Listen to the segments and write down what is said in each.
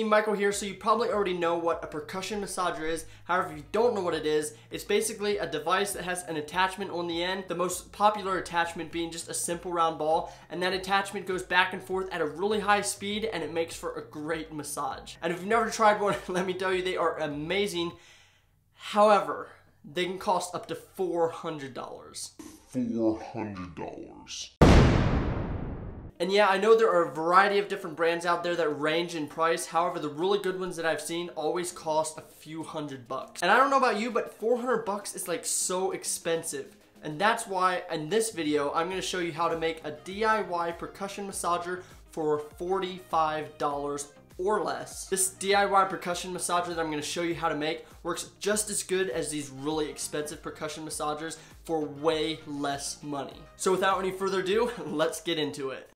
Michael here. So you probably already know what a percussion massager is. However, if you don't know what it is, it's basically a device that has an attachment on the end. The most popular attachment being just a simple round ball, and that attachment goes back and forth at a really high speed, and it makes for a great massage. And if you've never tried one, let me tell you, they are amazing. However, they can cost up to $400. $400. And yeah, I know there are a variety of different brands out there that range in price. However, the really good ones that I've seen always cost a few $100. And I don't know about you, but $400 is like so expensive. And that's why in this video, I'm gonna show you how to make a DIY percussion massager for $45 or less. This DIY percussion massager that I'm going to show you how to make works just as good as these really expensive percussion massagers for way less money. So without any further ado, let's get into it.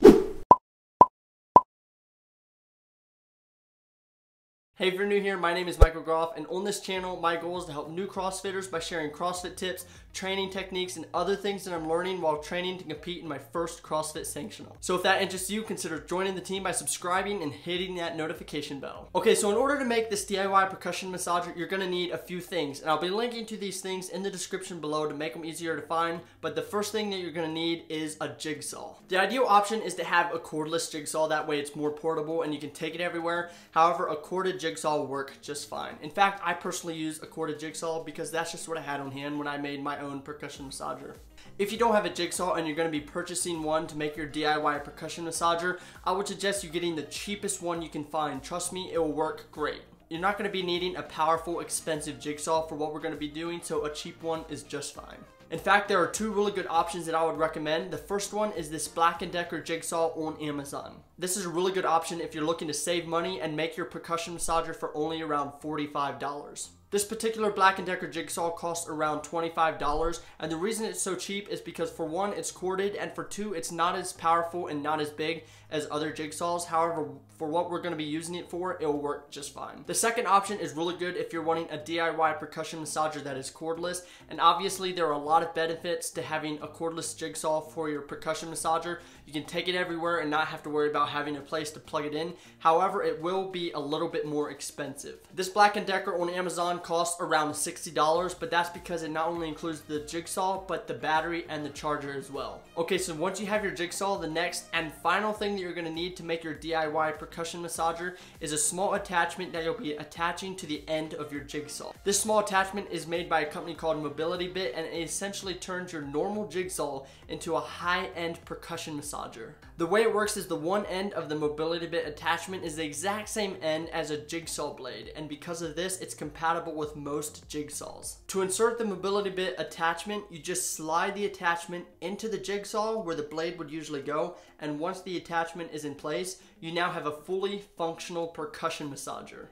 Hey, if you're new here, my name is Michael Groff, and on this channel, my goal is to help new CrossFitters by sharing CrossFit tips, training techniques, and other things that I'm learning while training to compete in my first CrossFit Sanctional. So if that interests you, consider joining the team by subscribing and hitting that notification bell. Okay, so in order to make this DIY percussion massager, you're gonna need a few things, and I'll be linking to these things in the description below to make them easier to find, but the first thing that you're gonna need is a jigsaw. The ideal option is to have a cordless jigsaw, that way it's more portable and you can take it everywhere. However, a corded jigsaw will work just fine. In fact, I personally use a corded jigsaw because that's just what I had on hand when I made my own percussion massager. If you don't have a jigsaw and you're going to be purchasing one to make your DIY percussion massager, I would suggest you getting the cheapest one you can find. Trust me, it will work great. You're not going to be needing a powerful, expensive jigsaw for what we're going to be doing, so a cheap one is just fine. In fact, there are two really good options that I would recommend. The first one is this Black & Decker jigsaw on Amazon. This is a really good option if you're looking to save money and make your percussion massager for only around $45. This particular Black & Decker jigsaw costs around $25, and the reason it's so cheap is because for one, it's corded, and for two, it's not as powerful and not as big as other jigsaws. However, for what we're going to be using it for, it will work just fine. The second option is really good if you're wanting a DIY percussion massager that is cordless, and obviously there are a lot of benefits to having a cordless jigsaw for your percussion massager. You can take it everywhere and not have to worry about having a place to plug it in. However, it will be a little bit more expensive. This Black & Decker on Amazon costs around $60, but that's because it not only includes the jigsaw, but the battery and the charger as well. Okay, so once you have your jigsaw, the next and final thing that you're going to need to make your DIY percussion massager is a small attachment that you'll be attaching to the end of your jigsaw. This small attachment is made by a company called Mobility Bit, and it essentially turns your normal jigsaw into a high-end percussion massager. The way it works is the one end of the Mobility Bit attachment is the exact same end as a jigsaw blade, and because of this, it's compatible with most jigsaws. To insert the Mobility Bit attachment, you just slide the attachment into the jigsaw where the blade would usually go, and once the attachment is in place, you now have a fully functional percussion massager.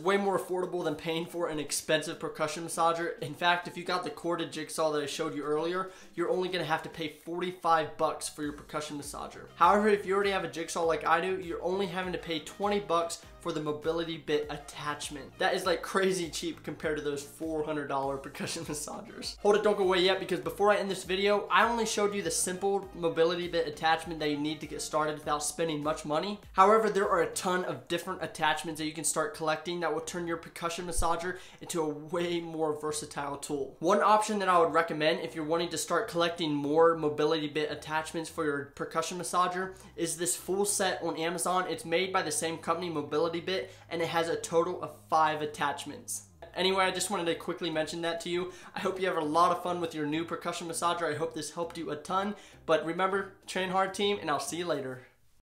Way more affordable than paying for an expensive percussion massager. In fact, if you got the corded jigsaw that I showed you earlier, you're only going to have to pay $45 for your percussion massager. However, if you already have a jigsaw like I do, you're only having to pay $20 for the Mobility Bit attachment. That is like crazy cheap compared to those $400 percussion massagers. Hold it, don't go away yet, because before I end this video, I only showed you the simple Mobility Bit attachment that you need to get started without spending much money. However, there are a ton of different attachments that you can start collecting that will turn your percussion massager into a way more versatile tool. One option that I would recommend if you're wanting to start collecting more Mobility Bit attachments for your percussion massager is this full set on Amazon. It's made by the same company, Mobility Bit, and it has a total of 5 attachments. Anyway, I just wanted to quickly mention that to you. I hope you have a lot of fun with your new percussion massager. I hope this helped you a ton. But remember, train hard, team, and I'll see you later.